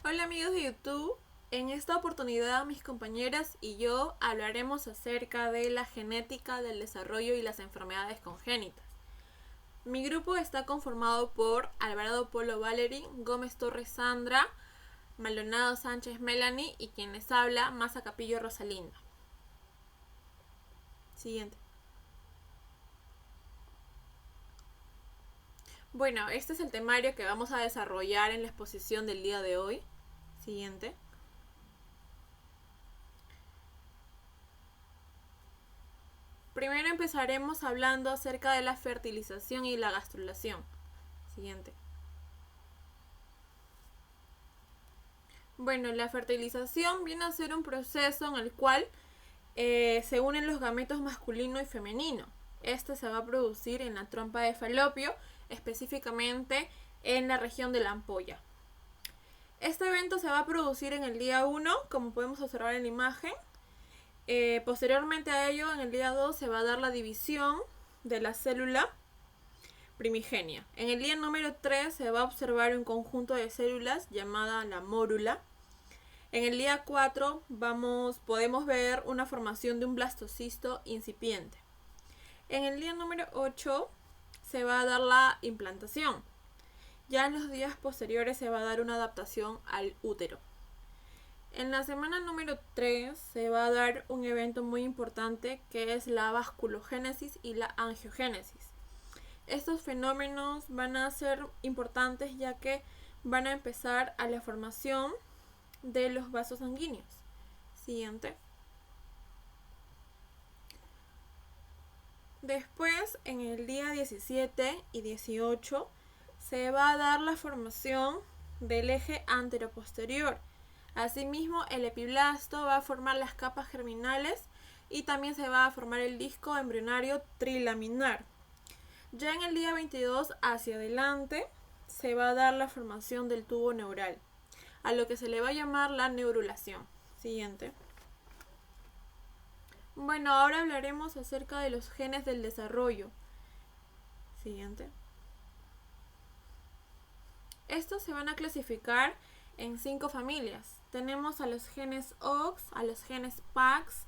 Hola amigos de YouTube, en esta oportunidad mis compañeras y yo hablaremos acerca de la genética del desarrollo y las enfermedades congénitas. Mi grupo está conformado por Alvarado Polo Valery, Gómez Torres Sandra, Maldonado Sánchez Melanie y quien les habla, Maza Capillo Rosalinda. Siguiente. Bueno, este es el temario que vamos a desarrollar en la exposición del día de hoy. Siguiente. Primero empezaremos hablando acerca de la fertilización y la gastrulación. Siguiente. Bueno, la fertilización viene a ser un proceso en el cual se unen los gametos masculino y femenino. Este se va a producir en la trompa de falopio, específicamente en la región de la ampolla. Este evento se va a producir en el día 1, como podemos observar en la imagen. Posteriormente a ello, en el día 2 se va a dar la división de la célula primigenia. En el día número 3 se va a observar un conjunto de células llamada la mórula. En el día 4 podemos ver una formación de un blastocisto incipiente. En el día número 8 se va a dar la implantación. Ya en los días posteriores se va a dar una adaptación al útero. En la semana número 3 se va a dar un evento muy importante que es la vasculogénesis y la angiogénesis. Estos fenómenos van a ser importantes ya que van a empezar a la formación de los vasos sanguíneos. Siguiente. Después, en el día 17 y 18, se va a dar la formación del eje anteroposterior. Asimismo, el epiblasto va a formar las capas germinales y también se va a formar el disco embrionario trilaminar. Ya en el día 22 hacia adelante se va a dar la formación del tubo neural, a lo que se le va a llamar la neurulación. Siguiente. Bueno, ahora hablaremos acerca de los genes del desarrollo. Siguiente. Estos se van a clasificar en 5 familias. Tenemos a los genes OX, a los genes PAX,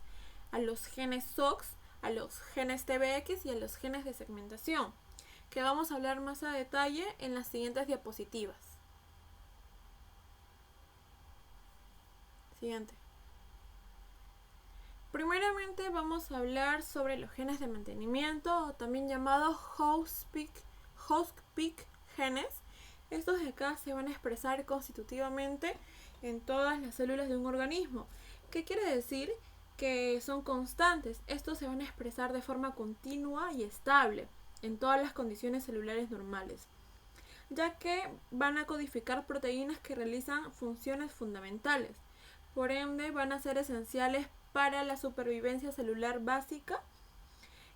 a los genes SOX, a los genes TBX y a los genes de segmentación, que vamos a hablar más a detalle en las siguientes diapositivas. Siguiente. Primeramente vamos a hablar sobre los genes de mantenimiento, o también llamados host-peak genes. Estos de acá se van a expresar constitutivamente en todas las células de un organismo. ¿Qué quiere decir? Que son constantes. Estos se van a expresar de forma continua y estable en todas las condiciones celulares normales, ya que van a codificar proteínas que realizan funciones fundamentales. Por ende, van a ser esenciales para la supervivencia celular básica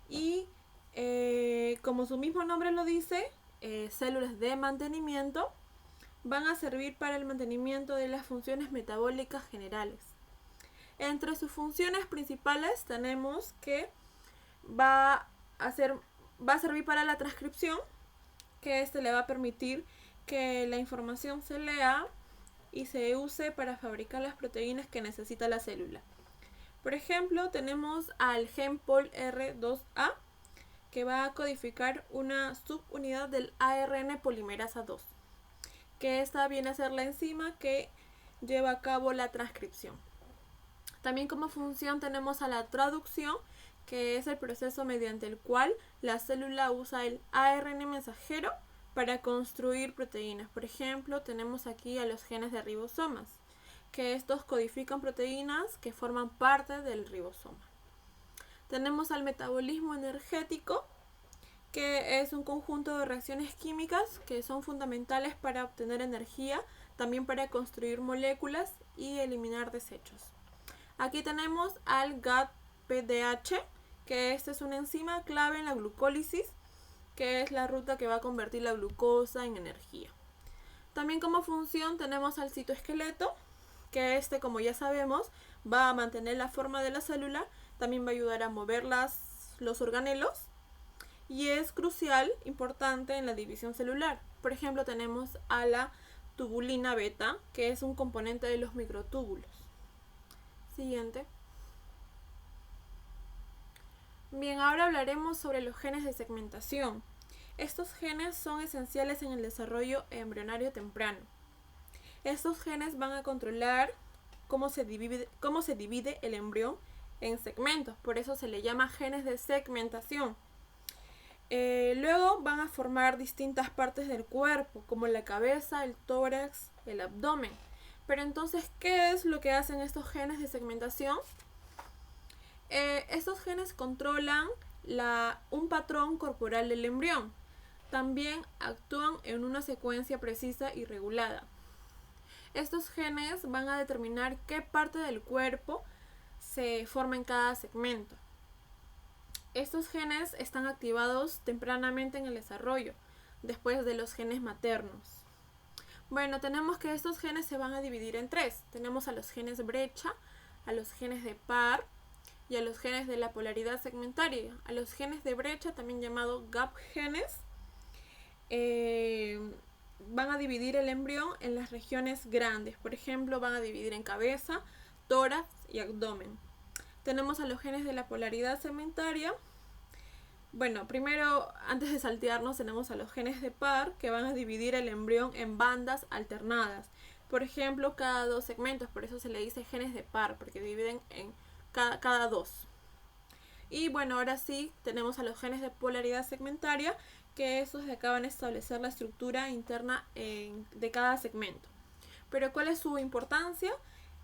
y, como su mismo nombre lo dice, células de mantenimiento van a servir para el mantenimiento de las funciones metabólicas generales. Entre sus funciones principales tenemos que va a servir para la transcripción, que le va a permitir que la información se lea y se use para fabricar las proteínas que necesita la célula. Por ejemplo, tenemos al gen POLR2A, que va a codificar una subunidad del ARN polimerasa 2, que esta viene a ser la enzima que lleva a cabo la transcripción. También como función tenemos a la traducción, que es el proceso mediante el cual la célula usa el ARN mensajero para construir proteínas. Por ejemplo, tenemos aquí a los genes de ribosomas, que estos codifican proteínas que forman parte del ribosoma. Tenemos al metabolismo energético, que es un conjunto de reacciones químicas que son fundamentales para obtener energía, también para construir moléculas y eliminar desechos. Aquí tenemos al GAD-PDH, que esta es una enzima clave en la glucólisis, que es la ruta que va a convertir la glucosa en energía. También como función tenemos al citoesqueleto, que como ya sabemos, va a mantener la forma de la célula, también va a ayudar a mover los organelos y es crucial, importante en la división celular. Por ejemplo, tenemos a la tubulina beta, que es un componente de los microtúbulos. Siguiente. Bien, ahora hablaremos sobre los genes de segmentación. Estos genes son esenciales en el desarrollo embrionario temprano. Estos genes van a controlar cómo se divide el embrión en segmentos, por eso se le llama genes de segmentación. Luego van a formar distintas partes del cuerpo, como la cabeza, el tórax, el abdomen. Pero entonces, ¿qué es lo que hacen estos genes de segmentación? Estos genes controlan un patrón corporal del embrión. También actúan en una secuencia precisa y regulada. Estos genes van a determinar qué parte del cuerpo se forma en cada segmento. Estos genes están activados tempranamente en el desarrollo, después de los genes maternos. Bueno, tenemos que estos genes se van a dividir en tres. Tenemos a los genes brecha, a los genes de par y a los genes de la polaridad segmentaria. A los genes de brecha, también llamados gap genes, van a dividir el embrión en las regiones grandes. Por ejemplo, van a dividir en cabeza, tórax y abdomen. Tenemos a los genes de la polaridad segmentaria. Bueno, primero, antes de saltearnos, tenemos a los genes de par, que van a dividir el embrión en bandas alternadas. Por ejemplo, cada dos segmentos, por eso se le dice genes de par, porque dividen en cada dos. Y bueno, ahora sí, tenemos a los genes de polaridad segmentaria, que esos acaban de establecer la estructura interna de cada segmento. Pero ¿cuál es su importancia?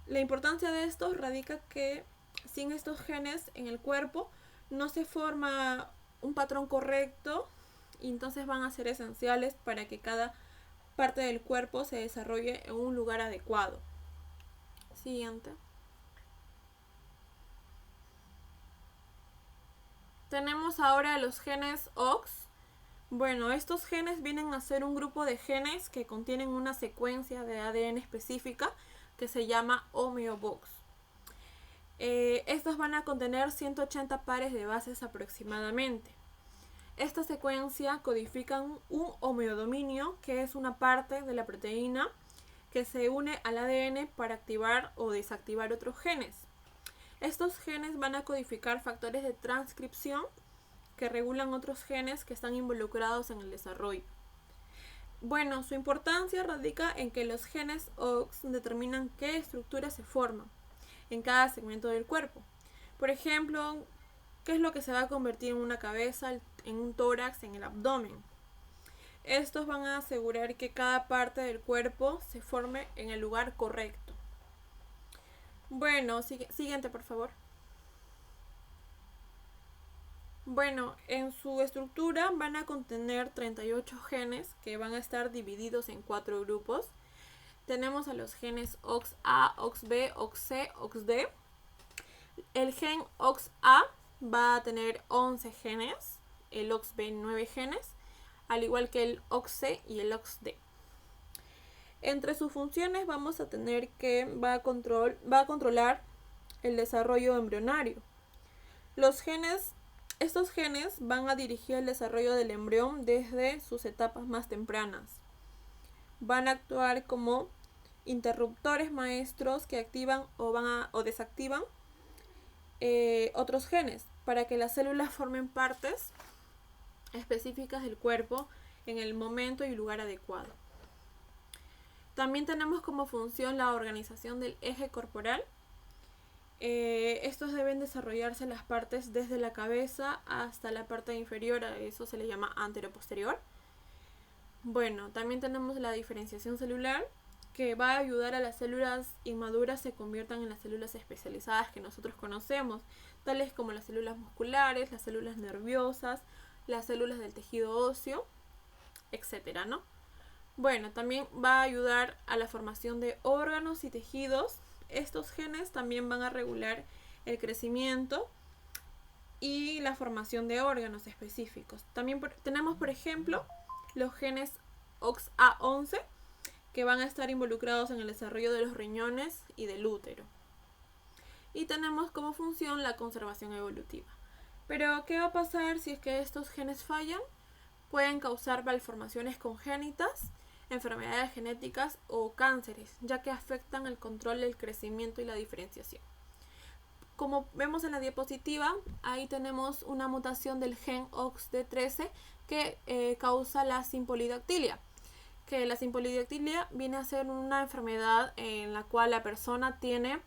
La importancia de estos radica que sin estos genes en el cuerpo no se forma un patrón correcto y entonces van a ser esenciales para que cada parte del cuerpo se desarrolle en un lugar adecuado. Siguiente. Tenemos ahora los genes OX. Bueno, estos genes vienen a ser un grupo de genes que contienen una secuencia de ADN específica que se llama homeobox. Estos van a contener 180 pares de bases aproximadamente. Esta secuencia codifica un homeodominio, que es una parte de la proteína que se une al ADN para activar o desactivar otros genes. Estos genes van a codificar factores de transcripción que regulan otros genes que están involucrados en el desarrollo. Bueno, su importancia radica en que los genes OX determinan qué estructuras se forman en cada segmento del cuerpo. Por ejemplo, qué es lo que se va a convertir en una cabeza, en un tórax, en el abdomen. Estos van a asegurar que cada parte del cuerpo se forme en el lugar correcto. Bueno, siguiente por favor. Bueno, en su estructura van a contener 38 genes que van a estar divididos en 4 grupos. Tenemos a los genes OXA, OXB, OXC, OXD. El gen OXA va a tener 11 genes, el OXB 9 genes, al igual que el OXC y el OXD. Entre sus funciones vamos a tener que va a controlar el desarrollo embrionario. Estos genes van a dirigir el desarrollo del embrión desde sus etapas más tempranas. Van a actuar como interruptores maestros que activan o desactivan otros genes para que las células formen partes específicas del cuerpo en el momento y lugar adecuado. También tenemos como función la organización del eje corporal. Estos deben desarrollarse las partes desde la cabeza hasta la parte inferior, a eso se le llama anteroposterior. Bueno, también tenemos la diferenciación celular, que va a ayudar a las células inmaduras se conviertan en las células especializadas que nosotros conocemos, tales como las células musculares, las células nerviosas, las células del tejido óseo, etcétera, ¿no? Bueno, también va a ayudar a la formación de órganos y tejidos. Estos genes también van a regular el crecimiento y la formación de órganos específicos. También tenemos, por ejemplo, los genes OXA11, que van a estar involucrados en el desarrollo de los riñones y del útero. Y tenemos como función la conservación evolutiva. Pero, ¿qué va a pasar si es que estos genes fallan? Pueden causar malformaciones congénitas. enfermedades genéticas o cánceres, ya que afectan el control del crecimiento y la diferenciación. Como vemos en la diapositiva, ahí tenemos una mutación del gen OXD13 que causa la simpolidactilia. Que la simpolidactilia viene a ser una enfermedad en la cual la persona tiene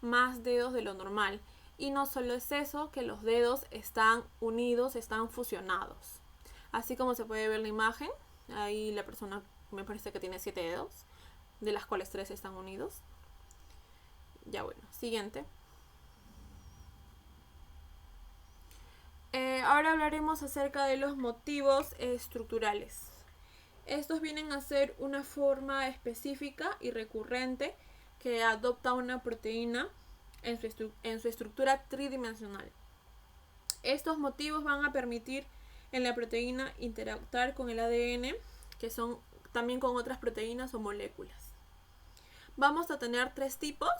más dedos de lo normal. Y no solo es eso, que los dedos están unidos, están fusionados. Así como se puede ver en la imagen, ahí la persona me parece que tiene 7 dedos, de las cuales 3 están unidos. Ya bueno, siguiente. Ahora hablaremos acerca de los motivos estructurales. Estos vienen a ser una forma específica y recurrente que adopta una proteína en su estructura tridimensional. Estos motivos van a permitir en la proteína interactuar con el ADN, que son también con otras proteínas o moléculas. Vamos a tener 3 tipos.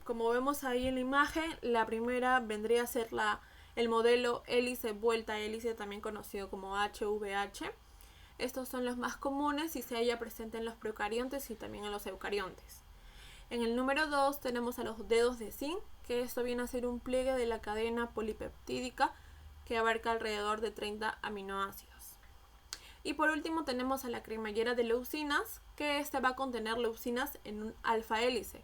Como vemos ahí en la imagen, la primera vendría a ser el modelo hélice vuelta hélice, también conocido como HVH. Estos son los más comunes y se halla presente en los procariontes y también en los eucariontes. En el número 2 tenemos a los dedos de zinc, que esto viene a ser un pliegue de la cadena polipeptídica que abarca alrededor de 30 aminoácidos. Y por último tenemos a la cremallera de leucinas, que este va a contener leucinas en un alfa hélice,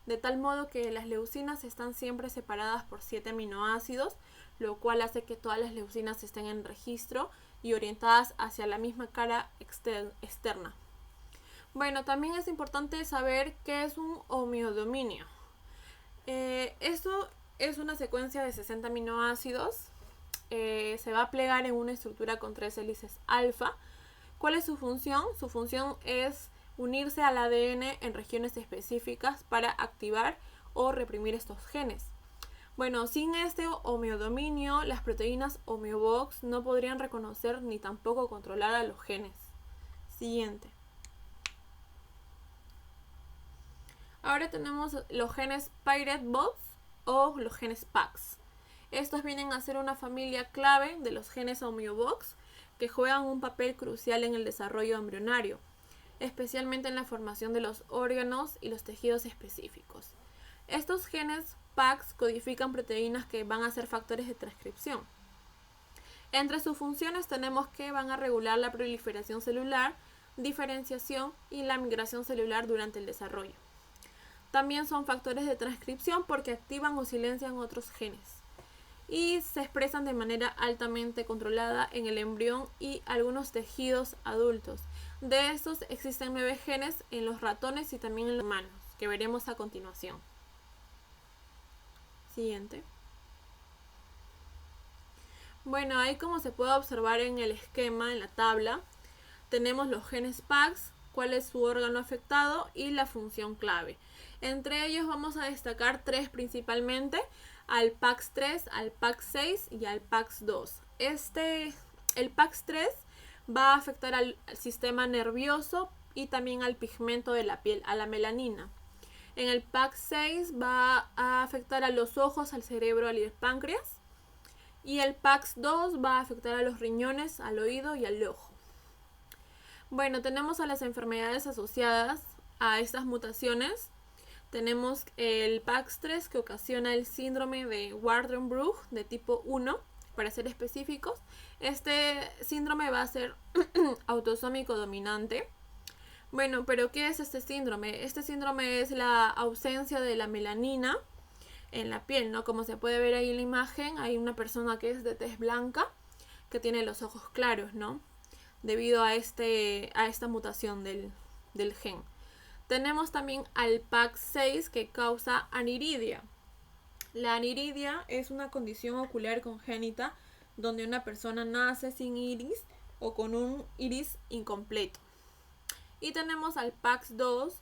de tal modo que las leucinas están siempre separadas por 7 aminoácidos, lo cual hace que todas las leucinas estén en registro y orientadas hacia la misma cara externa. Bueno, también es importante saber qué es un homeodominio. Esto es una secuencia de 60 aminoácidos. Se va a plegar en una estructura con 3 hélices alfa. ¿Cuál es su función? Su función es unirse al ADN en regiones específicas para activar o reprimir estos genes. Bueno, sin este homeodominio, las proteínas homeobox no podrían reconocer ni tampoco controlar a los genes. Siguiente. Ahora tenemos los genes Pirate Box o los genes PAX. Estos vienen a ser una familia clave de los genes homeobox que juegan un papel crucial en el desarrollo embrionario, especialmente en la formación de los órganos y los tejidos específicos. Estos genes PAX codifican proteínas que van a ser factores de transcripción. Entre sus funciones tenemos que van a regular la proliferación celular, diferenciación y la migración celular durante el desarrollo. También son factores de transcripción porque activan o silencian otros genes y se expresan de manera altamente controlada en el embrión y algunos tejidos adultos. De estos existen 9 genes en los ratones y también en los humanos, que veremos a continuación. Siguiente. Bueno, ahí como se puede observar en el esquema, en la tabla, tenemos los genes PAX, cuál es su órgano afectado y la función clave. Entre ellos vamos a destacar 3 principalmente, al PAX3, al PAX6 y al PAX2. El PAX3 va a afectar al sistema nervioso y también al pigmento de la piel, a la melanina. En el PAX6 va a afectar a los ojos, al cerebro y al páncreas. Y el PAX2 va a afectar a los riñones, al oído y al ojo. Bueno, tenemos a las enfermedades asociadas a estas mutaciones. Tenemos el PAX3 que ocasiona el síndrome de Waardenburg de tipo 1, para ser específicos. Este síndrome va a ser autosómico dominante. Bueno, pero ¿qué es este síndrome? Este síndrome es la ausencia de la melanina en la piel, ¿no? Como se puede ver ahí en la imagen, hay una persona que es de tez blanca que tiene los ojos claros, ¿no? Debido a esta mutación del gen. Tenemos también al PAX6 que causa aniridia. La aniridia es una condición ocular congénita donde una persona nace sin iris o con un iris incompleto. Y tenemos al PAX2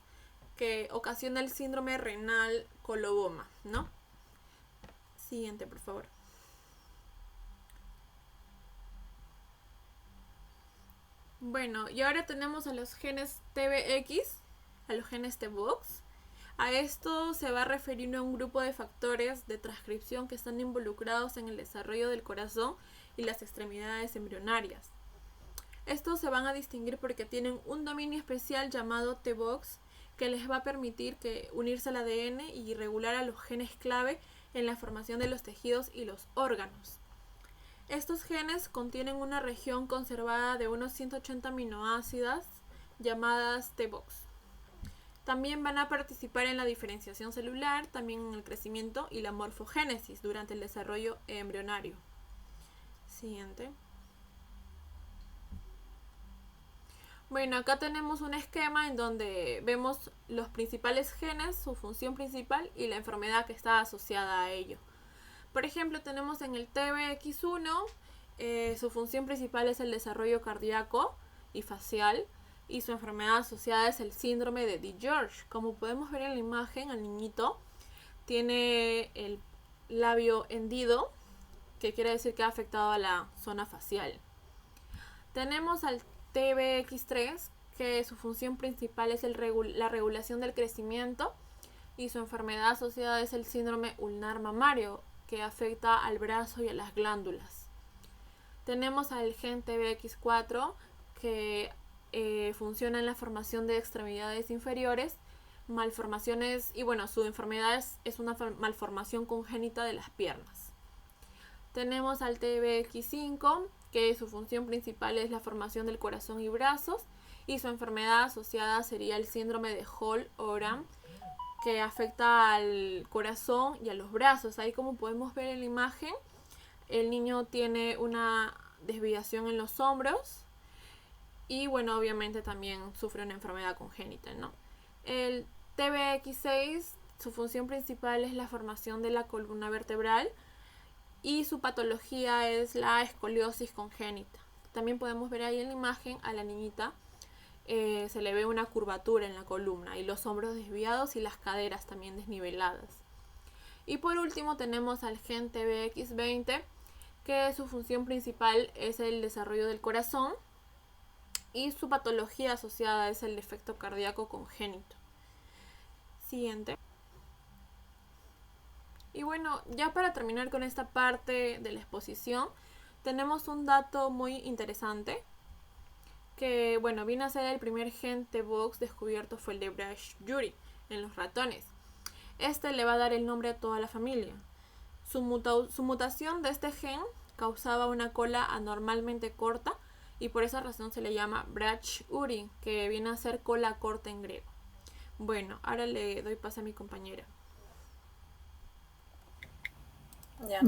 que ocasiona el síndrome renal coloboma, ¿no? Siguiente, por favor. Bueno, y ahora tenemos a los genes TBX, a los genes T-Box. A esto se va a referir a un grupo de factores de transcripción que están involucrados en el desarrollo del corazón y las extremidades embrionarias. Estos se van a distinguir porque tienen un dominio especial llamado T-Box que les va a permitir unirse al ADN y regular a los genes clave en la formación de los tejidos y los órganos. Estos genes contienen una región conservada de unos 180 aminoácidos llamadas T-Box. También van a participar en la diferenciación celular, también en el crecimiento y la morfogénesis durante el desarrollo embrionario. Siguiente. Bueno, acá tenemos un esquema en donde vemos los principales genes, su función principal y la enfermedad que está asociada a ello. Por ejemplo, tenemos en el TBX1, su función principal es el desarrollo cardíaco y facial, y su enfermedad asociada es el síndrome de DiGeorge. Como podemos ver en la imagen, el niñito tiene el labio hendido, que quiere decir que ha afectado a la zona facial. Tenemos al TBX3, que su función principal es la regulación del crecimiento, y su enfermedad asociada es el síndrome ulnar mamario, que afecta al brazo y a las glándulas. Tenemos al gen TBX4, que funciona en la formación de extremidades inferiores, malformaciones, y bueno, su enfermedad es una malformación congénita de las piernas. Tenemos al TBX5, que su función principal es la formación del corazón y brazos, y su enfermedad asociada sería el síndrome de Hall-Oram, que afecta al corazón y a los brazos. Ahí, como podemos ver en la imagen, el niño tiene una desviación en los hombros y bueno, obviamente también sufre una enfermedad congénita, ¿no? El TBX6, su función principal es la formación de la columna vertebral y su patología es la escoliosis congénita. También podemos ver ahí en la imagen a la niñita, se le ve una curvatura en la columna y los hombros desviados y las caderas también desniveladas. Y por último tenemos al gen TBX20, que su función principal es el desarrollo del corazón y su patología asociada es el defecto cardíaco congénito. Siguiente. Y bueno, ya para terminar con esta parte de la exposición, tenemos un dato muy interesante, que bueno, viene a ser el primer gen T-Box descubierto fue el de Brach-Jury en los ratones. Este le va a dar el nombre a toda la familia. Su mutación de este gen causaba una cola anormalmente corta y por esa razón se le llama Brach-Jury, que viene a ser cola corta en griego. Bueno, ahora le doy paso a mi compañera.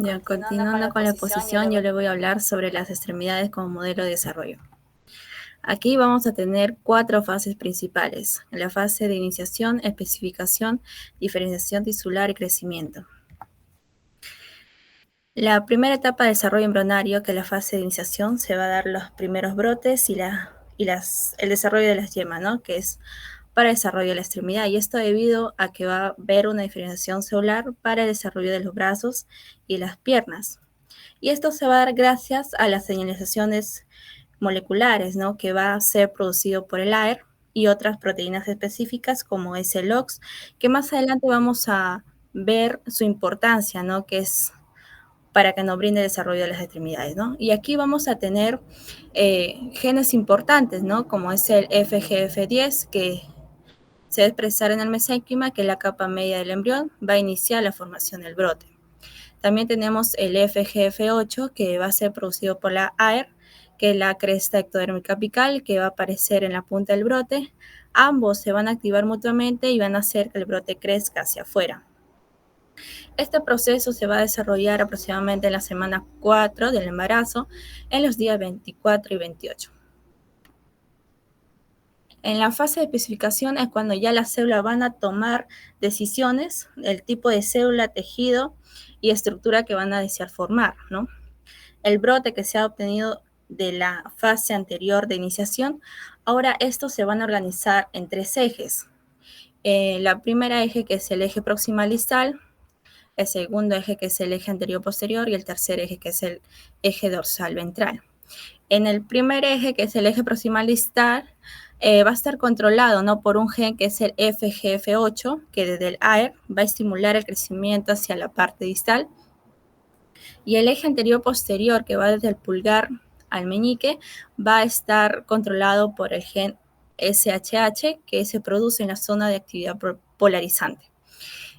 Ya, continuando con la exposición, yo le voy a hablar sobre las extremidades como modelo de desarrollo. Aquí vamos a tener 4 fases principales: la fase de iniciación, especificación, diferenciación tisular y crecimiento. La primera etapa de desarrollo embrionario, que es la fase de iniciación, se va a dar los primeros brotes y el desarrollo de las yemas, ¿no? Que es para el desarrollo de la extremidad, y esto debido a que va a haber una diferenciación celular para el desarrollo de los brazos y las piernas. Y esto se va a dar gracias a las señalizaciones moleculares, ¿no? Que va a ser producido por el AIR y otras proteínas específicas como es el OX, que más adelante vamos a ver su importancia, ¿no? Que es para que nos brinde el desarrollo de las extremidades, ¿no? Y aquí vamos a tener genes importantes, ¿no? Como es el FGF10, que se va a expresar en el mesénquima, que es la capa media del embrión, va a iniciar la formación del brote. También tenemos el FGF8, que va a ser producido por la AIR, que es la cresta ectodérmica apical, que va a aparecer en la punta del brote. Ambos se van a activar mutuamente y van a hacer que el brote crezca hacia afuera. Este proceso se va a desarrollar aproximadamente en la semana 4 del embarazo, en los días 24 y 28. En la fase de especificación es cuando ya las células van a tomar decisiones, el tipo de célula, tejido y estructura que van a desear formar, ¿no? El brote que se ha obtenido de la fase anterior de iniciación, ahora estos se van a organizar en 3 ejes. La primera eje, que es el eje proximal distal, el segundo eje, que es el eje anterior posterior, y el tercer eje, que es el eje dorsal ventral. En el primer eje, que es el eje proximal distal, va a estar controlado, ¿no? Por un gen que es el FGF8, que desde el AIR va a estimular el crecimiento hacia la parte distal. Y el eje anterior posterior, que va desde el pulgar al meñique va a estar controlado por el gen SHH que se produce en la zona de actividad polarizante.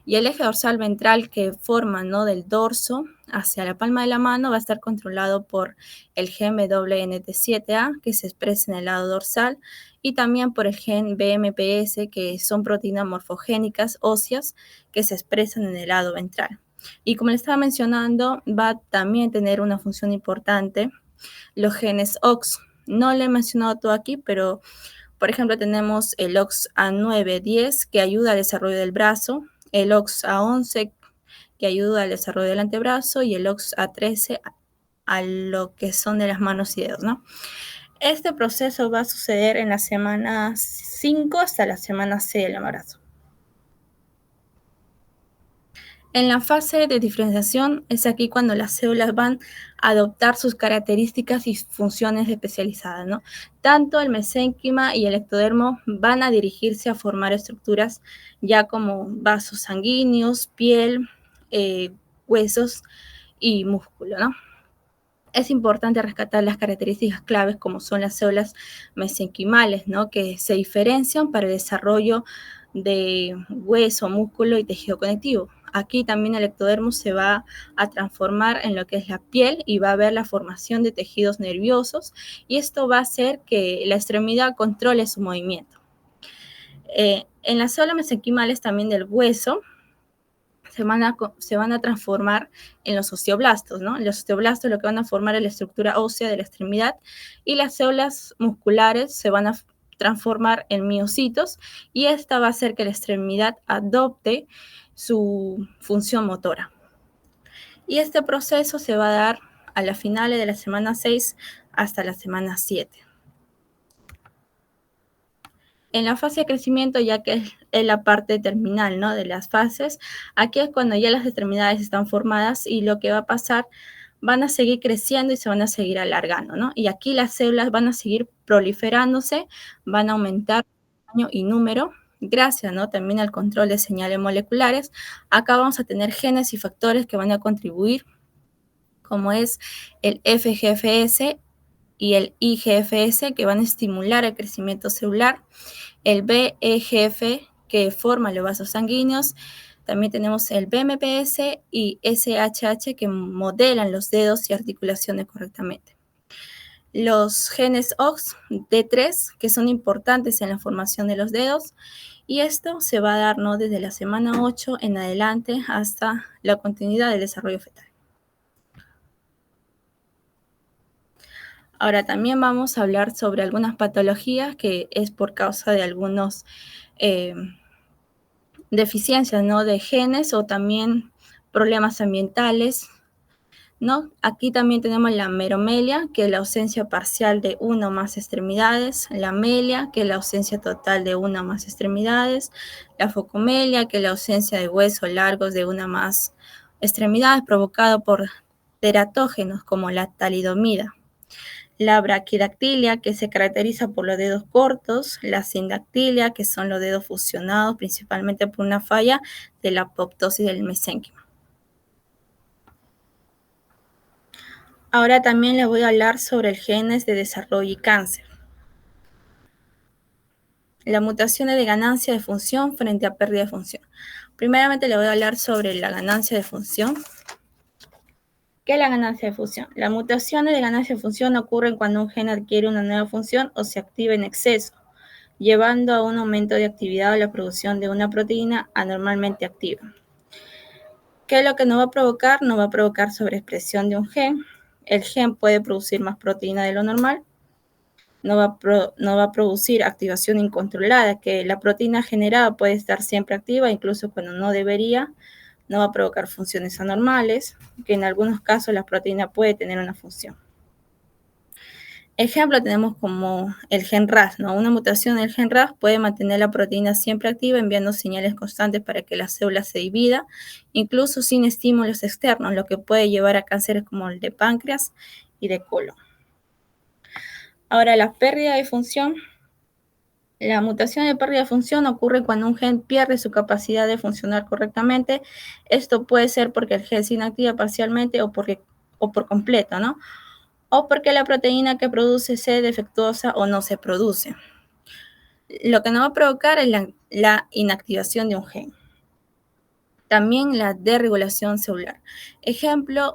Y el eje dorsal ventral que forma, ¿no?, del dorso hacia la palma de la mano va a estar controlado por el gen WNT7A que se expresa en el lado dorsal y también por el gen BMPS que son proteínas morfogénicas óseas que se expresan en el lado ventral. Y como les estaba mencionando, va a también tener una función importante los genes OX. No le he mencionado todo aquí, pero por ejemplo tenemos el OXA9-10 que ayuda al desarrollo del brazo, el OXA11 que ayuda al desarrollo del antebrazo y el OXA13 a lo que son de las manos y dedos, ¿no? Este proceso va a suceder en la semana 5 hasta la semana 6 del embarazo. En la fase de diferenciación es aquí cuando las células van a adoptar sus características y funciones especializadas, ¿no? Tanto el mesénquima y el ectodermo van a dirigirse a formar estructuras ya como vasos sanguíneos, piel, huesos y músculo, ¿no? Es importante rescatar las características claves como son las células mesenquimales, ¿no?, que se diferencian para el desarrollo de hueso, músculo y tejido conectivo. Aquí también el ectodermo se va a transformar en lo que es la piel y va a haber la formación de tejidos nerviosos y esto va a hacer que la extremidad controle su movimiento. En las células mesenquimales también del hueso se van a transformar en los osteoblastos, ¿no? Los osteoblastos lo que van a formar es la estructura ósea de la extremidad y las células musculares se van a transformar en miocitos y esta va a hacer que la extremidad adopte su función motora. Y este proceso se va a dar a las finales de la semana 6 hasta la semana 7. En la fase de crecimiento, ya que es la parte terminal, ¿no?, de las fases, aquí es cuando ya las extremidades están formadas y lo que va a pasar, van a seguir creciendo y se van a seguir alargando, ¿no? Y aquí las células van a seguir proliferándose, van a aumentar tamaño y número, gracias, ¿no?, también al control de señales moleculares. Acá vamos a tener genes y factores que van a contribuir, como es el FGFS y el IGFS, que van a estimular el crecimiento celular, el BEGF, que forma los vasos sanguíneos, también tenemos el BMPS y SHH, que modelan los dedos y articulaciones correctamente. Los genes OX, D3, que son importantes en la formación de los dedos, y esto se va a dar, ¿no?, desde la semana 8 en adelante hasta la continuidad del desarrollo fetal. Ahora también vamos a hablar sobre algunas patologías que es por causa de algunos deficiencias, ¿no?, de genes o también problemas ambientales, ¿no? Aquí también tenemos la meromelia, que es la ausencia parcial de una o más extremidades, la amelia, que es la ausencia total de una o más extremidades, la focomelia, que es la ausencia de huesos largos de una o más extremidades provocado por teratógenos como la talidomida. La braquidactilia, que se caracteriza por los dedos cortos, la sindactilia, que son los dedos fusionados principalmente por una falla de la apoptosis del mesénquima. Ahora también les voy a hablar sobre el genes de desarrollo y cáncer. La mutación de ganancia de función frente a pérdida de función. Primeramente les voy a hablar sobre la ganancia de función. ¿Qué es la ganancia de función? Las mutaciones de ganancia de función ocurren cuando un gen adquiere una nueva función o se activa en exceso, llevando a un aumento de actividad o la producción de una proteína anormalmente activa. ¿Qué es lo que nos va a provocar? Nos va a provocar sobreexpresión de un gen. El gen puede producir más proteína de lo normal. No va a producir activación incontrolada, que la proteína generada puede estar siempre activa, incluso cuando no debería. No va a provocar funciones anormales, que en algunos casos la proteína puede tener una función. Ejemplo tenemos como el gen RAS, ¿no? Una mutación del gen RAS puede mantener la proteína siempre activa, enviando señales constantes para que la célula se divida, incluso sin estímulos externos, lo que puede llevar a cánceres como el de páncreas y de colon. Ahora, la pérdida de función. La mutación de pérdida de función ocurre cuando un gen pierde su capacidad de funcionar correctamente. Esto puede ser porque el gen se inactiva parcialmente o por completo, ¿no? o porque la proteína que produce sea defectuosa o no se produce, lo que no va a provocar es la inactivación de un gen. También la desregulación celular.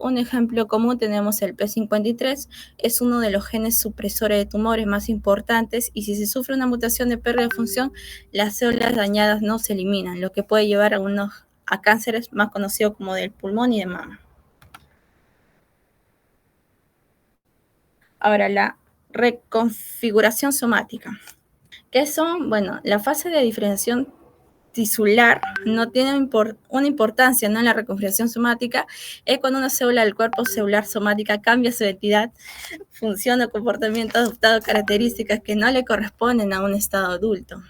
Un ejemplo común tenemos el P53, es uno de los genes supresores de tumores más importantes y si se sufre una mutación de pérdida de función, las células dañadas no se eliminan, lo que puede llevar a cánceres más conocidos como del pulmón y de mama. Ahora, la reconfiguración somática. ¿Qué son? Bueno, la fase de diferenciación tisular no tiene una importancia, ¿no? En la reconfiguración somática es cuando una célula del cuerpo celular somática cambia su identidad, función o comportamiento adoptado características que no le corresponden a un estado adulto.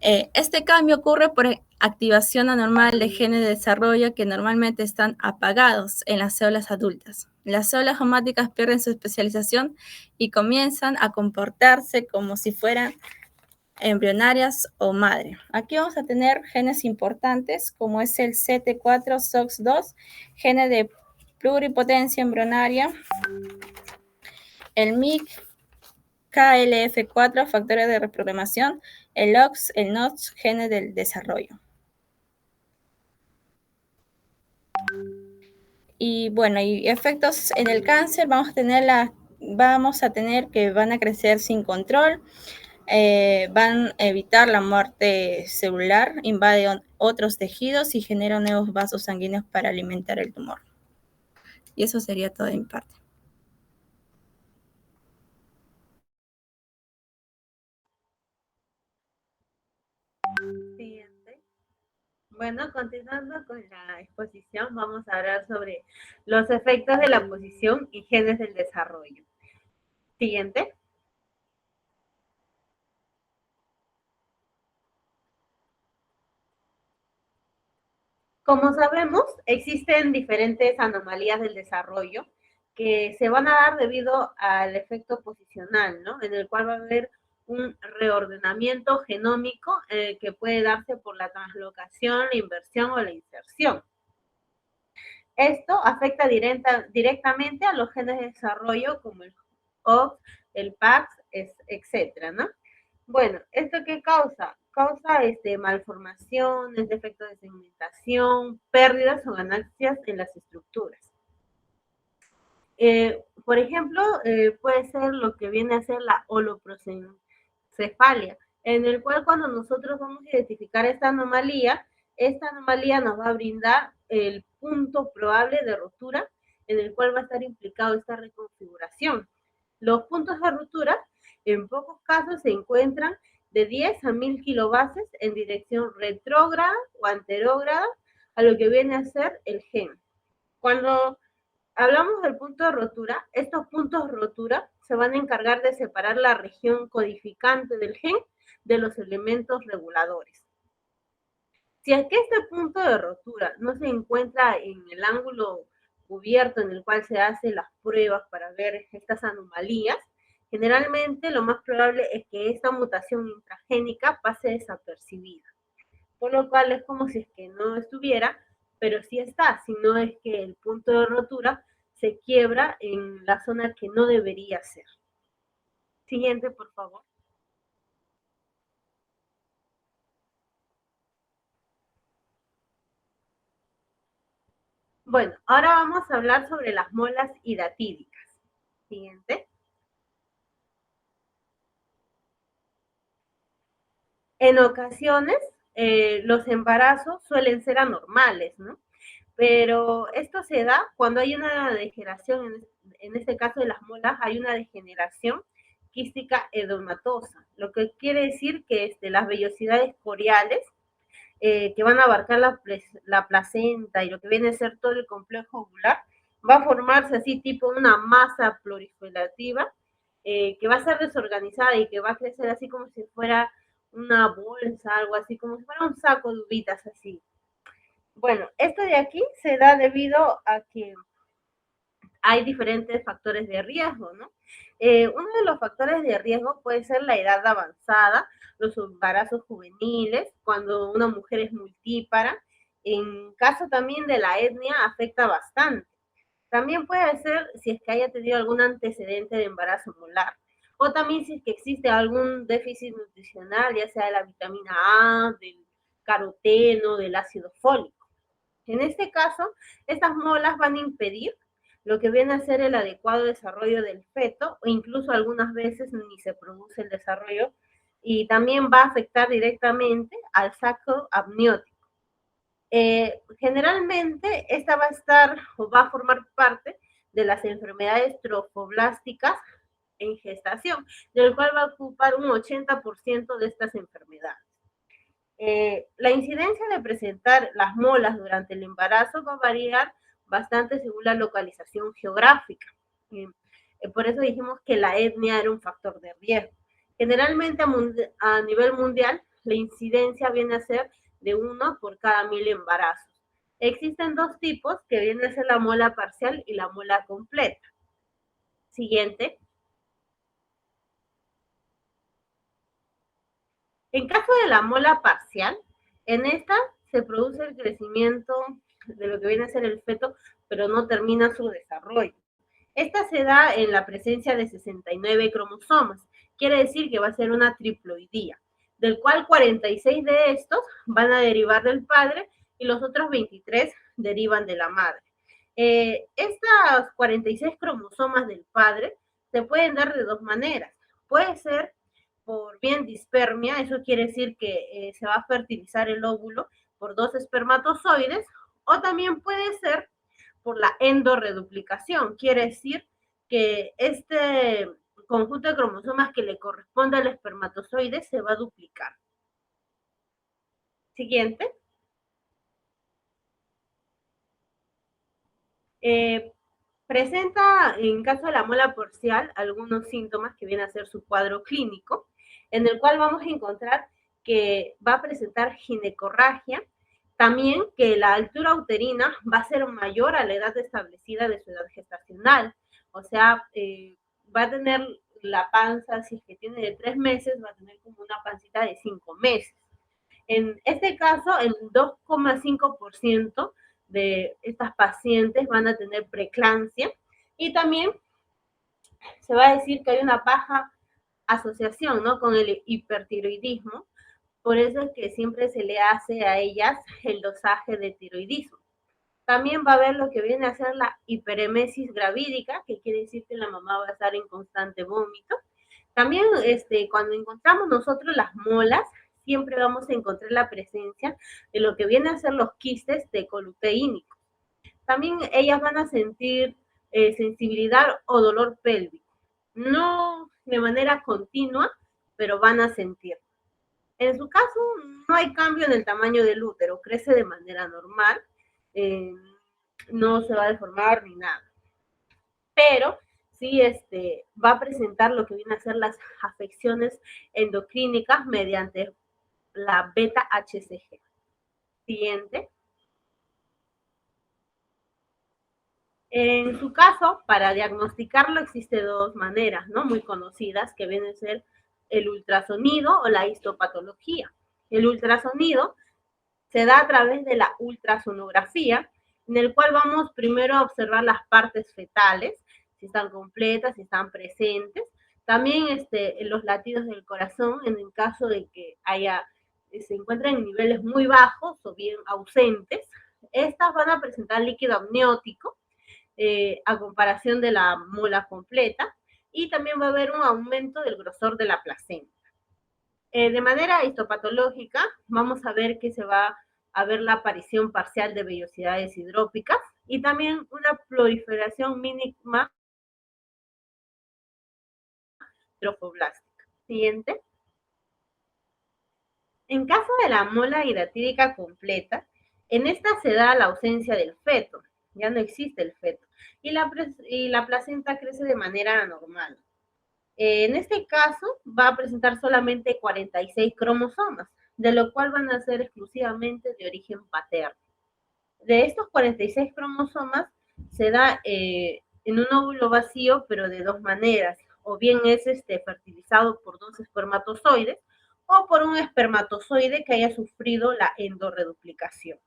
Este cambio ocurre por activación anormal de genes de desarrollo que normalmente están apagados en las células adultas. Las células somáticas pierden su especialización y comienzan a comportarse como si fueran embrionarias o madre. Aquí vamos a tener genes importantes como es el CT4, SOX2, genes de pluripotencia embrionaria, el MIC, KLF4, factores de reprogramación, el OX, el NOX, genes del desarrollo. Y bueno, y efectos en el cáncer, vamos a tener que van a crecer sin control, van a evitar la muerte celular, invaden otros tejidos y generan nuevos vasos sanguíneos para alimentar el tumor. Y eso sería todo de mi parte. Siguiente. Bueno, continuando con la exposición, vamos a hablar sobre los efectos de la posición y genes del desarrollo. Siguiente. Como sabemos, existen diferentes anomalías del desarrollo que se van a dar debido al efecto posicional, ¿no? En el cual va a haber un reordenamiento genómico que puede darse por la translocación, la inversión o la inserción. Esto afecta directamente a los genes de desarrollo como el OX, el PAX, etcétera, ¿no? Bueno, ¿esto qué causa? Causa malformaciones, defectos de segmentación, pérdidas o ganancias en las estructuras. Por ejemplo, puede ser lo que viene a ser la holoprosencefalia, en el cual cuando nosotros vamos a identificar esta anomalía nos va a brindar el punto probable de rotura en el cual va a estar implicado esta reconfiguración. Los puntos de rotura en pocos casos se encuentran de 10 a 1000 kilobases en dirección retrógrada o anterógrada a lo que viene a ser el gen. Cuando hablamos del punto de rotura, estos puntos de rotura se van a encargar de separar la región codificante del gen de los elementos reguladores. Si es que este punto de rotura no se encuentra en el ángulo cubierto en el cual se hacen las pruebas para ver estas anomalías, generalmente lo más probable es que esta mutación intragénica pase desapercibida. Por lo cual es como si es que no estuviera, pero sí está, si no es que el punto de rotura se quiebra en la zona que no debería ser. Siguiente, por favor. Bueno, ahora vamos a hablar sobre las molas hidatídicas. Siguiente. En ocasiones, los embarazos suelen ser anormales, ¿no? Pero esto se da cuando hay una degeneración, en este caso de las molas, hay una degeneración quística edematosa, lo que quiere decir que las vellosidades coriales que van a abarcar la placenta y lo que viene a ser todo el complejo ovular, va a formarse así tipo una masa proliferativa que va a ser desorganizada y que va a crecer así como si fuera una bolsa, algo así, como si fuera un saco de uvitas así. Bueno, esto de aquí se da debido a que hay diferentes factores de riesgo, ¿no? Uno de los factores de riesgo puede ser la edad avanzada, los embarazos juveniles, cuando una mujer es multípara. En caso también de la etnia, afecta bastante. También puede ser si es que haya tenido algún antecedente de embarazo molar, o también si es que existe algún déficit nutricional, ya sea de la vitamina A, del caroteno, del ácido fólico. En este caso, estas molas van a impedir lo que viene a ser el adecuado desarrollo del feto, o incluso algunas veces ni se produce el desarrollo, y también va a afectar directamente al saco amniótico. Generalmente esta va a estar o va a formar parte de las enfermedades trofoblásticas en gestación, del cual va a ocupar un 80% de estas enfermedades. La incidencia de presentar las molas durante el embarazo va a variar bastante según la localización geográfica. Por eso dijimos que la etnia era un factor de riesgo. Generalmente a nivel mundial, la incidencia viene a ser de 1 por cada 1000 embarazos. Existen dos tipos, que viene a ser la mola parcial y la mola completa. Siguiente. En caso de la mola parcial, en esta se produce el crecimiento de lo que viene a ser el feto, pero no termina su desarrollo. Esta se da en la presencia de 69 cromosomas. Quiere decir que va a ser una triploidía, del cual 46 de estos van a derivar del padre y los otros 23 derivan de la madre. Estas 46 cromosomas del padre se pueden dar de dos maneras. Puede ser por bien dispermia, eso quiere decir que se va a fertilizar el óvulo por dos espermatozoides, o también puede ser por la endorreduplicación, quiere decir que este conjunto de cromosomas que le corresponde al espermatozoide se va a duplicar. Siguiente. Presenta, en caso de la mola parcial, algunos síntomas que vienen a ser su cuadro clínico, en el cual vamos a encontrar que va a presentar ginecorragia, también que la altura uterina va a ser mayor a la edad establecida de su edad gestacional, o sea, va a tener la panza, si es que tiene de 3 meses, va a tener como una pancita de 5 meses. En este caso, el 2,5% de estas pacientes van a tener preeclampsia, y también se va a decir que hay una baja asociación, ¿no?, con el hipertiroidismo. Por eso es que siempre se le hace a ellas el dosaje de tiroidismo. También va a haber lo que viene a ser la hiperemesis gravídica, que quiere decir que la mamá va a estar en constante vómito. También cuando encontramos nosotros las molas, siempre vamos a encontrar la presencia de lo que viene a ser los quistes decoluteínicos. También ellas van a sentir sensibilidad o dolor pélvico. No de manera continua, pero van a sentir. En su caso, no hay cambio en el tamaño del útero, crece de manera normal, no se va a deformar ni nada. Pero sí va a presentar lo que viene a ser las afecciones endocrínicas mediante la beta-HCG. Siguiente. En su caso, para diagnosticarlo existe dos maneras, ¿no?, muy conocidas, que vienen a ser el ultrasonido o la histopatología. El ultrasonido se da a través de la ultrasonografía, en el cual vamos primero a observar las partes fetales, si están completas, si están presentes. También los latidos del corazón, en el caso de que se encuentren en niveles muy bajos o bien ausentes. Estas van a presentar líquido amniótico, a comparación de la mola completa, y también va a haber un aumento del grosor de la placenta. De manera histopatológica, vamos a ver que se va a ver la aparición parcial de vellosidades hidrópicas y también una proliferación mínima trofoblástica. Siguiente. En caso de la mola hidratídica completa, en esta se da la ausencia del feto, ya no existe el feto, y la placenta crece de manera anormal. En este caso va a presentar solamente 46 cromosomas, de lo cual van a ser exclusivamente de origen paterno. De estos 46 cromosomas se da en un óvulo vacío, pero de dos maneras, o bien es fertilizado por dos espermatozoides, o por un espermatozoide que haya sufrido la endorreduplicación.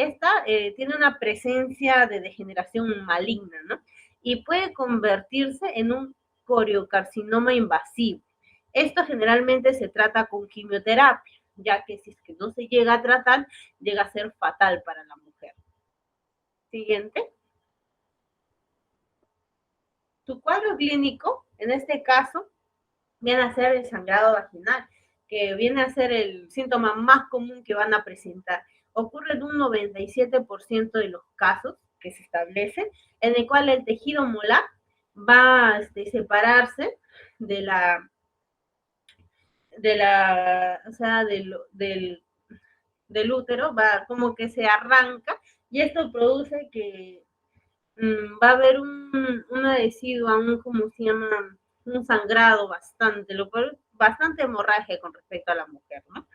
esta tiene una presencia de degeneración maligna, ¿no? Y puede convertirse en un coriocarcinoma invasivo. Esto generalmente se trata con quimioterapia, ya que si es que no se llega a tratar, llega a ser fatal para la mujer. Siguiente. Su cuadro clínico, en este caso, viene a ser el sangrado vaginal, que viene a ser el síntoma más común que van a presentar. Ocurre en un 97% de los casos que se establecen, en el cual el tejido molar va a separarse de o sea, del útero, va como que se arranca, y esto produce que va a haber un adhesivo, ¿cómo se llama? Un sangrado bastante, lo cual bastante hemorragia con respecto a la mujer, ¿no?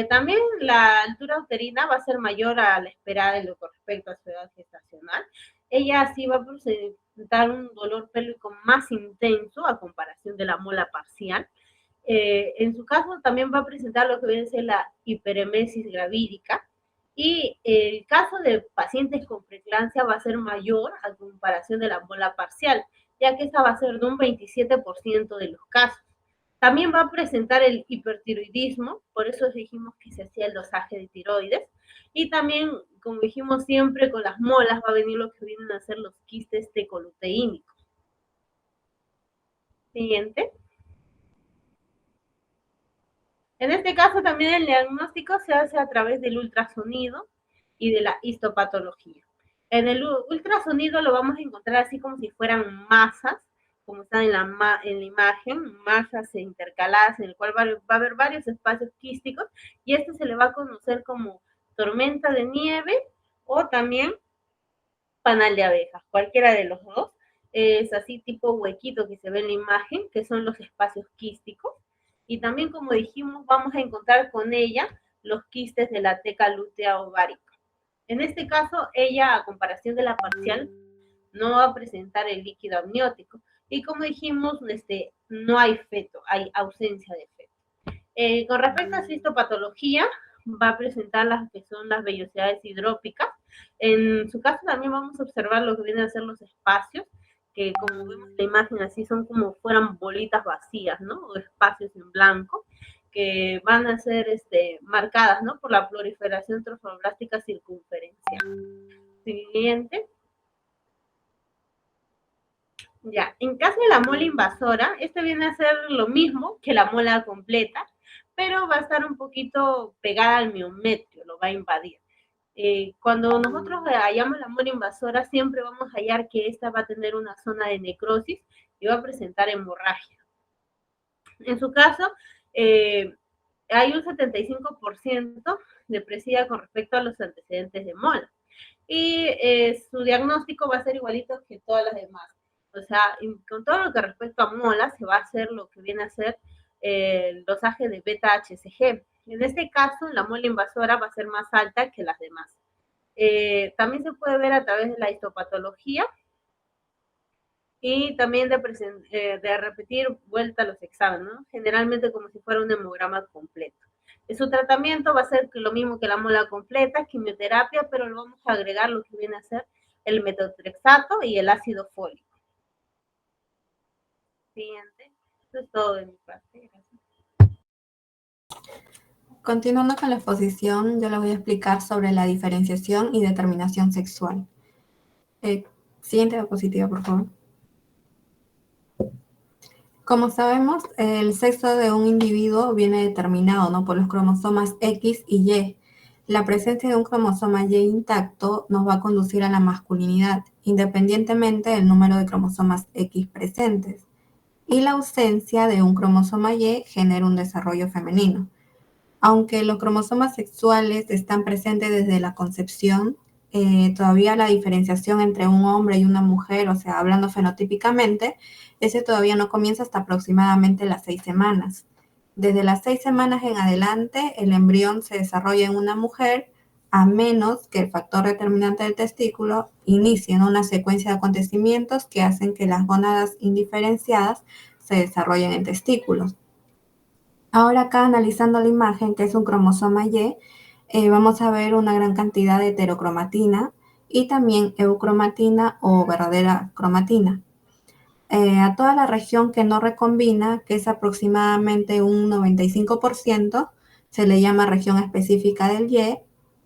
También la altura uterina va a ser mayor a la esperada en lo con respecto a su edad gestacional. Ella sí va a presentar un dolor pélvico más intenso a comparación de la mola parcial. En su caso también va a presentar lo que viene a ser la hiperemesis gravídica, y el caso de pacientes con preeclampsia va a ser mayor a comparación de la mola parcial, ya que esta va a ser de un 27% de los casos. También va a presentar el hipertiroidismo, por eso dijimos que se hacía el dosaje de tiroides, y también, como dijimos siempre, con las molas va a venir lo que vienen a ser los quistes tecoluteínicos. Siguiente. En este caso también el diagnóstico se hace a través del ultrasonido y de la histopatología. En el ultrasonido lo vamos a encontrar así como si fueran masas, como están en la imagen, masas intercaladas en el cual va a haber varios espacios quísticos, y esto se le va a conocer como tormenta de nieve o también panal de abejas, cualquiera de los dos. Es así tipo huequito que se ve en la imagen, que son los espacios quísticos. Y también, como dijimos, vamos a encontrar con ella los quistes de la teca lútea ovárica. En este caso, ella, a comparación de la parcial, no va a presentar el líquido amniótico. Y como dijimos, no hay feto, hay ausencia de feto. Con respecto a su histopatología, va a presentar las que son las vellosidades hidrópicas. En su caso también vamos a observar lo que vienen a ser los espacios, que como vemos en la imagen así son como fueran bolitas vacías, ¿no? O espacios en blanco, que van a ser marcadas, ¿no? Por la proliferación trofoblástica circunferencial. Siguiente. Ya, en caso de la mola invasora, este viene a ser lo mismo que la mola completa, pero va a estar un poquito pegada al miometrio, lo va a invadir. Cuando nosotros hallamos la mola invasora, siempre vamos a hallar que esta va a tener una zona de necrosis y va a presentar hemorragia. En su caso, hay un 75% de depresiva con respecto a los antecedentes de mola. Y su diagnóstico va a ser igualito que todas las demás. O sea, con todo lo que respecta a mola, se va a hacer lo que viene a ser el dosaje de beta-HCG. En este caso, la mola invasora va a ser más alta que las demás. También se puede ver a través de la histopatología y también de repetir vuelta los exámenes, ¿no? Generalmente como si fuera un hemograma completo. Su tratamiento va a ser lo mismo que la mola completa, quimioterapia, pero le vamos a agregar lo que viene a ser el metotrexato y el ácido fólico. Siguiente. Eso es todo de mi parte. Gracias. Continuando con la exposición, yo le voy a explicar sobre la diferenciación y determinación sexual. Siguiente diapositiva, por favor. Como sabemos, el sexo de un individuo viene determinado, ¿no?, por los cromosomas X y Y. La presencia de un cromosoma Y intacto nos va a conducir a la masculinidad, independientemente del número de cromosomas X presentes. Y la ausencia de un cromosoma Y genera un desarrollo femenino. Aunque los cromosomas sexuales están presentes desde la concepción, todavía la diferenciación entre un hombre y una mujer, o sea, hablando fenotípicamente, ese todavía no comienza hasta aproximadamente las 6 semanas. Desde las 6 semanas en adelante, el embrión se desarrolla en una mujer, a menos que el factor determinante del testículo inicie una secuencia de acontecimientos que hacen que las gónadas indiferenciadas se desarrollen en testículos. Ahora acá, analizando la imagen, que es un cromosoma Y, vamos a ver una gran cantidad de heterocromatina y también eucromatina o verdadera cromatina. A toda la región que no recombina, que es aproximadamente un 95%, se le llama región específica del Y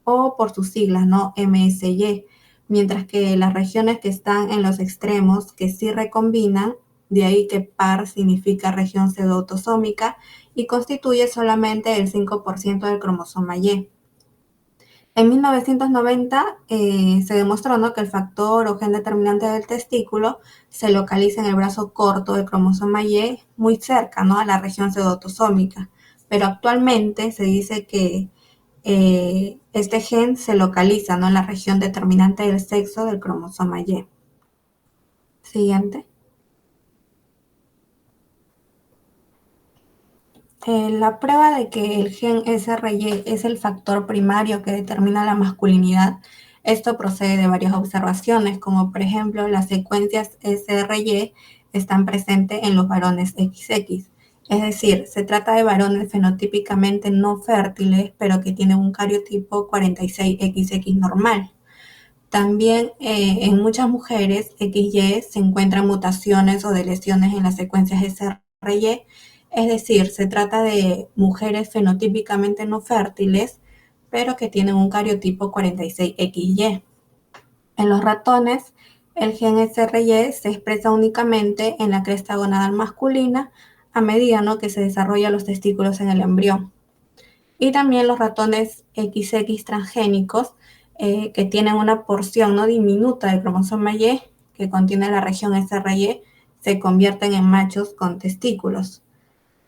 o por sus siglas, ¿no? MSY, mientras que las regiones que están en los extremos, que sí recombinan, de ahí que par significa región pseudoautosómica y constituye solamente el 5% del cromosoma Y. En 1990 se demostró, ¿no?, que el factor o gen determinante del testículo se localiza en el brazo corto del cromosoma Y, muy cerca, ¿no?, a la región pseudoautosómica. Pero actualmente se dice que este gen se localiza, ¿no?, en la región determinante del sexo del cromosoma Y. Siguiente. La prueba de que el gen SRY es el factor primario que determina la masculinidad, esto procede de varias observaciones, como por ejemplo las secuencias SRY están presentes en los varones XX. Es decir, se trata de varones fenotípicamente no fértiles, pero que tienen un cariotipo 46XX normal. También en muchas mujeres XY se encuentran mutaciones o deleciones en las secuencias SRY, es decir, se trata de mujeres fenotípicamente no fértiles, pero que tienen un cariotipo 46XY. En los ratones, el gen SRY se expresa únicamente en la cresta gonadal masculina a medida, ¿no?, que se desarrollan los testículos en el embrión. Y también los ratones XX transgénicos que tienen una porción no diminuta del cromosoma Y que contiene la región SRY se convierten en machos con testículos.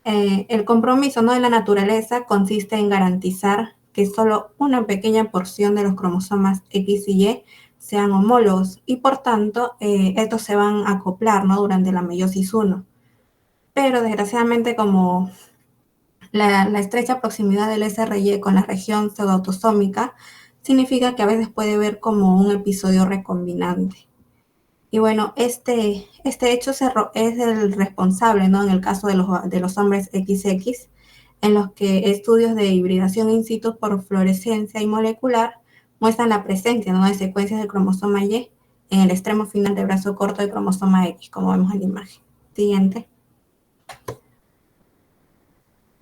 El compromiso, ¿no?, de la naturaleza consiste en garantizar que solo una pequeña porción de los cromosomas X y Y sean homólogos y por tanto estos se van a acoplar, ¿no?, durante la meiosis 1. Pero desgraciadamente, como la estrecha proximidad del SRY con la región pseudoautosómica significa que a veces puede ver como un episodio recombinante. Y bueno, este hecho es el responsable, ¿no?, en el caso de los hombres XX, en los que estudios de hibridación in situ por fluorescencia y molecular muestran la presencia, ¿no?, de secuencias del cromosoma Y en el extremo final del brazo corto del cromosoma X, como vemos en la imagen. Siguiente.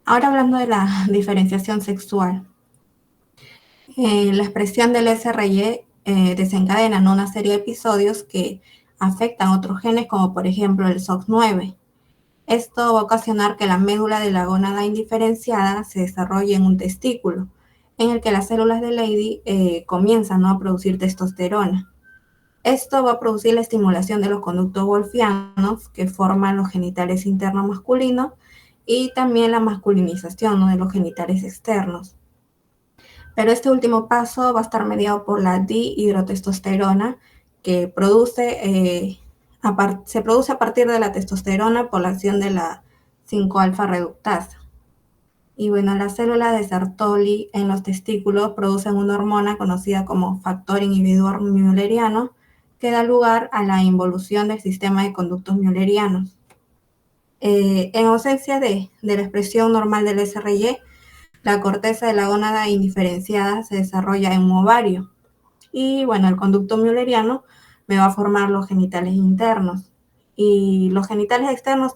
Ahora hablando de la diferenciación sexual. La expresión del SRY desencadena una serie de episodios que afectan otros genes, como por ejemplo el SOX9. Esto va a ocasionar que la médula de la gónada indiferenciada se desarrolle en un testículo, en el que las células de Leydig comienzan, ¿no?, a producir testosterona. Esto va a producir la estimulación de los conductos wolffianos que forman los genitales internos masculinos y también la masculinización, ¿no?, de los genitales externos. Pero este último paso va a estar mediado por la dihidrotestosterona, que se produce a partir de la testosterona por la acción de la 5-alfa reductasa. Y bueno, las células de Sertoli en los testículos producen una hormona conocida como factor inhibidor mülleriano, que da lugar a la involución del sistema de conductos müllerianos. En ausencia de la expresión normal del SRY, la corteza de la gónada indiferenciada se desarrolla en un ovario. Y bueno, el conducto mülleriano me va a formar los genitales internos. Y los genitales externos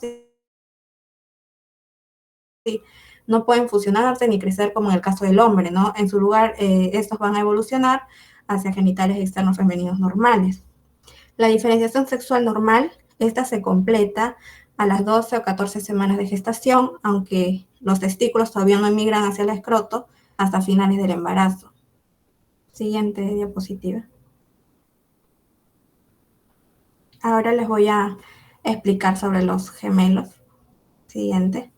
no pueden fusionarse ni crecer como en el caso del hombre, ¿no? En su lugar, estos van a evolucionar hacia genitales externos femeninos normales. La diferenciación sexual normal, esta se completa a las 12 o 14 semanas de gestación, aunque los testículos todavía no emigran hacia el escroto hasta finales del embarazo. Siguiente diapositiva. Ahora les voy a explicar sobre los gemelos. Siguiente.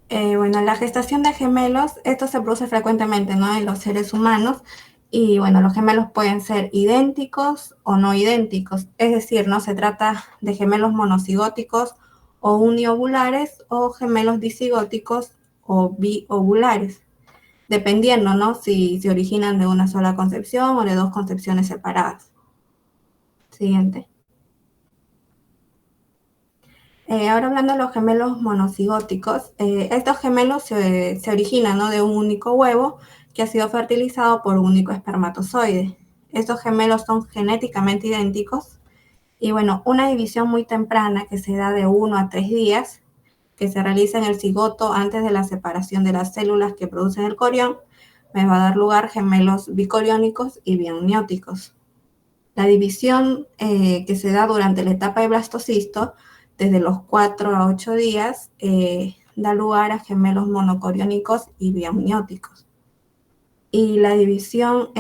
Bueno, la gestación de gemelos, esto se produce frecuentemente, ¿no?, en los seres humanos. Y bueno, los gemelos pueden ser idénticos o no idénticos. Es decir, ¿no?, se trata de gemelos monocigóticos o uniovulares o gemelos disigóticos o biovulares, dependiendo, ¿no?, si se originan de una sola concepción o de dos concepciones separadas. Siguiente. Ahora hablando de los gemelos monocigóticos, estos gemelos se originan, ¿no?, de un único huevo que ha sido fertilizado por un único espermatozoide. Estos gemelos son genéticamente idénticos y bueno, una división muy temprana que se da de 1 a 3 días, que se realiza en el cigoto antes de la separación de las células que producen el corión, me va a dar lugar gemelos bicoriónicos y biamnióticos. La división que se da durante la etapa de blastocisto, desde los 4 a 8 días, da lugar a gemelos monocoriónicos y biamnióticos. Y la división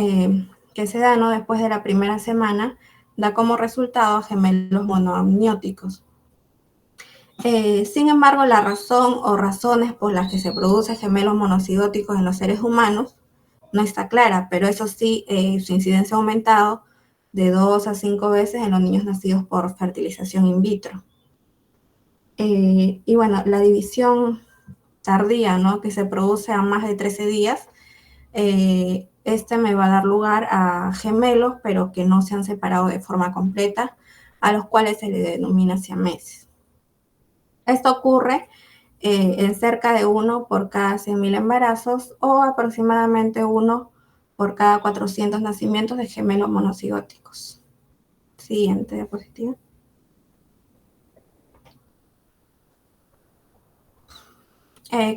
que se da, ¿no?, después de la primera semana da como resultado a gemelos monoamnióticos. Sin embargo, la razón o razones por las que se producen gemelos monocigóticos en los seres humanos no está clara, pero eso sí, su incidencia ha aumentado de 2 a 5 veces en los niños nacidos por fertilización in vitro. Y bueno, la división tardía, ¿no?, que se produce a más de 13 días, este me va a dar lugar a gemelos, pero que no se han separado de forma completa, a los cuales se le denomina siameses. Esto ocurre en cerca de 1 por cada 100.000 embarazos o aproximadamente 1 por cada 400 nacimientos de gemelos monocigóticos. Siguiente diapositiva.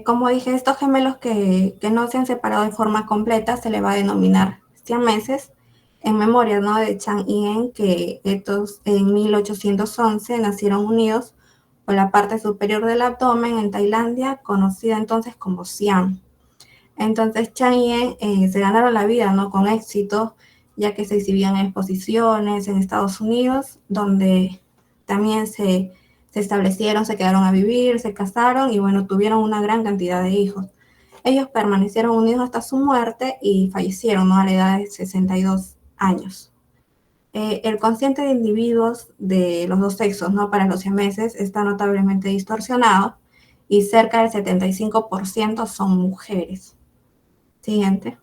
Como dije, estos gemelos que no se han separado de forma completa se le va a denominar siameses, en memoria, ¿no?, de Chang y En, que estos en 1811 nacieron unidos por la parte superior del abdomen en Tailandia, conocida entonces como Siam. Entonces Chang y En se ganaron la vida, ¿no?, con éxito, ya que se exhibían en exposiciones en Estados Unidos, donde también se establecieron, se quedaron a vivir, se casaron y bueno, tuvieron una gran cantidad de hijos. Ellos permanecieron unidos hasta su muerte y fallecieron, ¿no?, a la edad de 62 años. El consciente de individuos de los dos sexos, ¿no?, para los siameses está notablemente distorsionado y cerca del 75% son mujeres. Siguiente.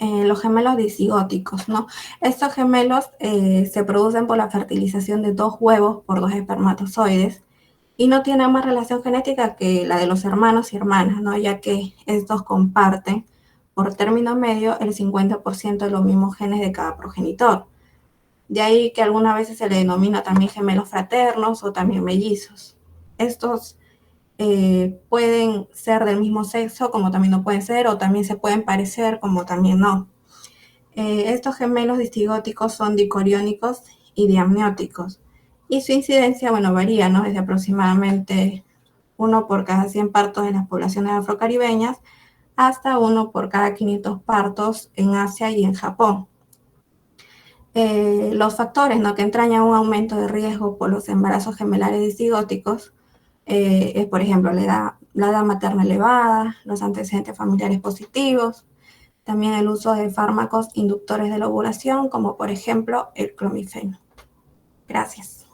Los gemelos disigóticos, ¿no? Estos gemelos se producen por la fertilización de 2 huevos por 2 espermatozoides y no tienen más relación genética que la de los hermanos y hermanas, ¿no?, ya que estos comparten por término medio el 50% de los mismos genes de cada progenitor. De ahí que algunas veces se le denomina también gemelos fraternos o también mellizos. Estos pueden ser del mismo sexo, como también no pueden ser, o también se pueden parecer, como también no. Estos gemelos disigóticos son dicoriónicos y diamnióticos, y su incidencia, bueno, varía, ¿no?, desde aproximadamente 1 por cada 100 partos en las poblaciones afrocaribeñas hasta 1 por cada 500 partos en Asia y en Japón. Los factores, ¿no?, que entrañan un aumento de riesgo por los embarazos gemelares disigóticos es, por ejemplo, la edad materna elevada, los antecedentes familiares positivos, también el uso de fármacos inductores de la ovulación, como por ejemplo el clomifeno. Gracias.